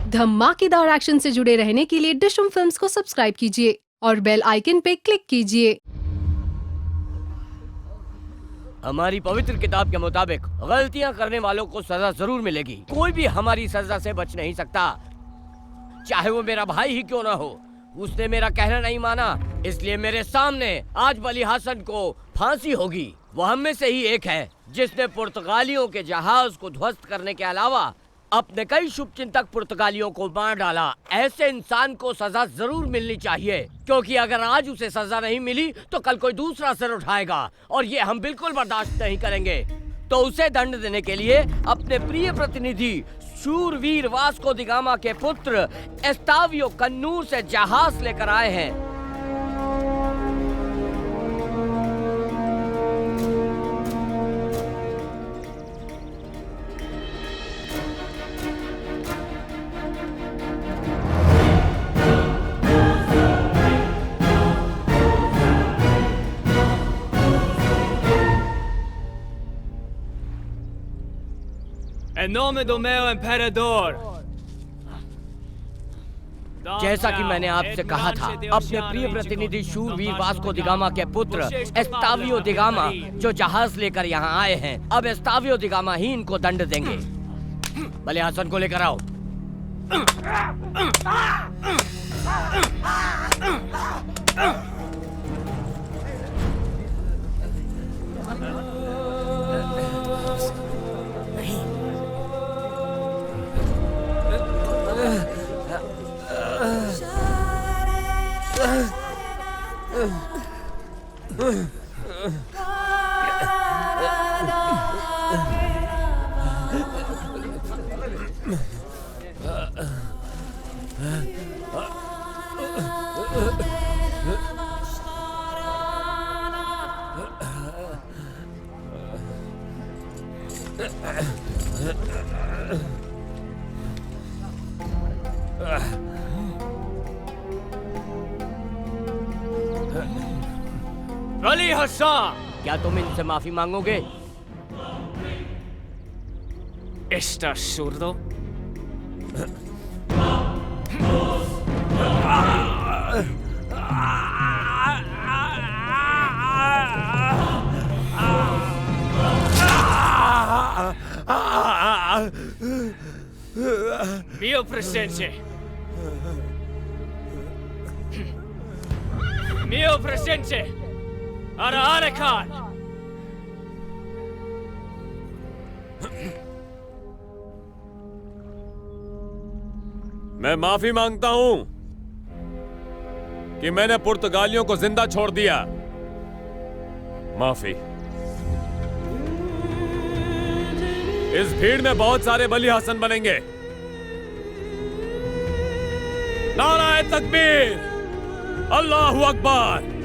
धमाकेदार एक्शन से जुड़े रहने के लिए डिशम फिल्म्स को सब्सक्राइब कीजिए और बेल आइकन पे क्लिक कीजिए। हमारी पवित्र किताब के मुताबिक गलतियां करने वालों को सजा जरूर मिलेगी। कोई भी हमारी सजा से बच नहीं सकता, चाहे वो मेरा भाई ही क्यों ना हो। उसने मेरा कहना नहीं माना, इसलिए मेरे सामने आज बली हसन को फांसी होगी। वो हम में से ही एक है जिसने पुर्तगालियों के जहाज को ध्वस्त करने के अलावा अपने कई शुभचिंतक पुर्तगालियों को मार डाला। ऐसे इंसान को सजा जरूर मिलनी चाहिए, क्योंकि अगर आज उसे सजा नहीं मिली तो कल कोई दूसरा सर उठाएगा और ये हम बिल्कुल बर्दाश्त नहीं करेंगे। तो उसे दंड देने के लिए अपने प्रिय प्रतिनिधि शूरवीर वास्को द गामा के पुत्र एस्तावियो कन्नूर से जहाज लेकर आए हैं। En nome do meo imperador। जैसा कि मैंने आपसे कहा था, अपने प्रिय प्रतिनिधि शूरवीर वास्को द गामा के पुत्र एस्तावियो द गामा जो जहाज लेकर यहाँ आए हैं, अब एस्तावियो द गामा ही इनको दंड देंगे। बली हसन को लेकर आओ। बली हसन, क्या तुम इनसे माफी मांगोगे? ¿estás zurdo? Mio presente. Mio presente. Ara Arakan. मैं माफी मांगता हूं कि मैंने पुर्तगालियों को जिंदा छोड़ दिया। माफी। इस भीड़ में बहुत सारे बली हसन बनेंगे। नाराए तकबीर, अल्लाहु अकबर।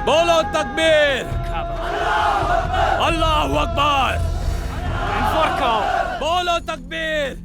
बोलो तकबीर, अल्लाहु अकबर। बोलो तकबीर।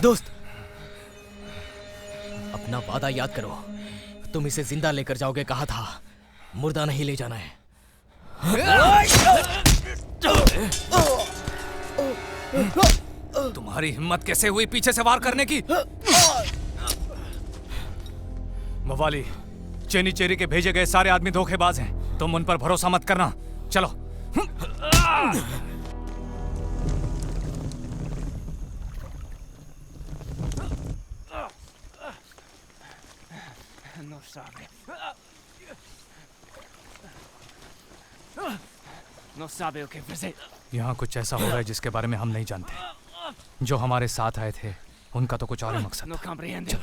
दोस्त, अपना वादा याद करो। तुम इसे जिंदा लेकर जाओगे कहा था, मुर्दा नहीं ले जाना है। तुम्हारी हिम्मत कैसे हुई पीछे से वार करने की? मवाली, चेनी चेरी के भेजे गए सारे आदमी धोखेबाज हैं। तुम उन पर भरोसा मत करना। चलो। No sabe o que fazer. यहाँ कुछ ऐसा हो रहा है जिसके बारे में हम नहीं जानते। जो हमारे साथ आए थे उनका तो कुछ और ही मकसद No था। compreende.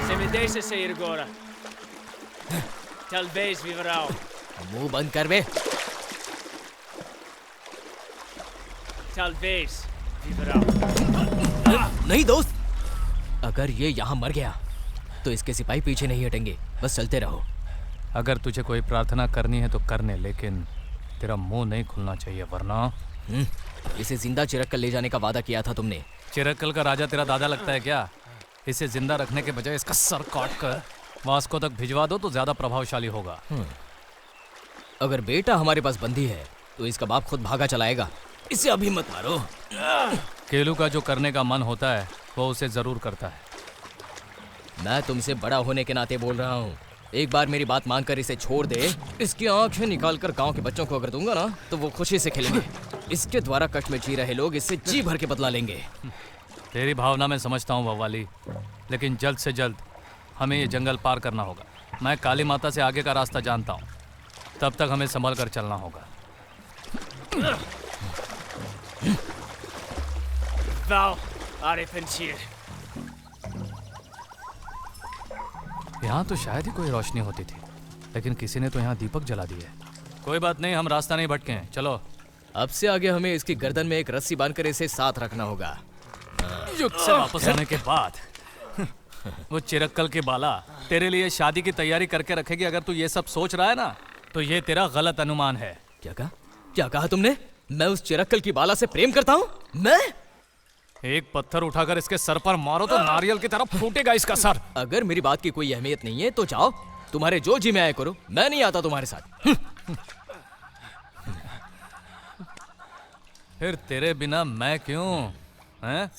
Se me deixa sair agora, talvez viverá. मुंह बंद कर बे। Talvez viverá. नहीं दोस्त, अगर ये यहाँ मर गया तो इसके सिपाही पीछे नहीं हटेंगे। बस चलते रहो। अगर तुझे कोई प्रार्थना करनी है तो करने, लेकिन तेरा मुंह नहीं खुलना चाहिए, वरना। इसे जिंदा चिरक कर ले जाने का वादा किया था तुमने। चिरक्कल का राजा तेरा दादा लगता है क्या? इसे जिंदा रखने के बजाय इसका सर काट कर वास्को तक भिजवा दो तो ज्यादा प्रभावशाली होगा। अगर बेटा हमारे पास बंदी है तो इसका बाप खुद भागा चलाएगा। इसे अभी मत मारो। केलू का जो करने का मन होता है वो उसे जरूर करता है। मैं तुमसे बड़ा होने के नाते बोल रहा हूँ। एक बार मेरी बात मानकर इसे छोड़ दे। इसकी आंखें निकालकर गांव के बच्चों को अगर दूंगा ना तो वो खुशी से खेलेंगे। इसके द्वारा कष्ट में जी रहे लोग इससे जी भर के बदला लेंगे। तेरी भावना मैं समझता हूँ बव्वाली, लेकिन जल्द से जल्द हमें ये जंगल पार करना होगा। मैं काली माता से आगे का रास्ता जानता हूँ, तब तक हमें संभल कर चलना होगा। Vou arrepentir. यहाँ तो शायद ही कोई रोशनी होती थी, लेकिन किसी ने तो यहाँ दीपक जला दिए। कोई बात नहीं, हम रास्ता नहीं भटके हैं। चलो अब से आगे हमें इसकी गर्दन में एक रस्सी बांधकर इसे साथ रखना होगा। युद्ध से वापस आने के बाद वो चिरक्कल की बाला तेरे लिए शादी की तैयारी करके रखेगी। अगर तू ये सब सोच रहा है ना तो ये तेरा गलत अनुमान है। क्या कहा तुमने? मैं उस चिरक्कल की बाला से प्रेम करता हूँ? मैं? एक पत्थर उठाकर इसके सर पर मारो तो नारियल की तरह फूटेगा इसका सर। अगर मेरी बात की कोई अहमियत नहीं है तो जाओ, तुम्हारे जो जी में आए करो, मैं नहीं आता तुम्हारे साथ। फिर तेरे बिना मैं क्यों हैं?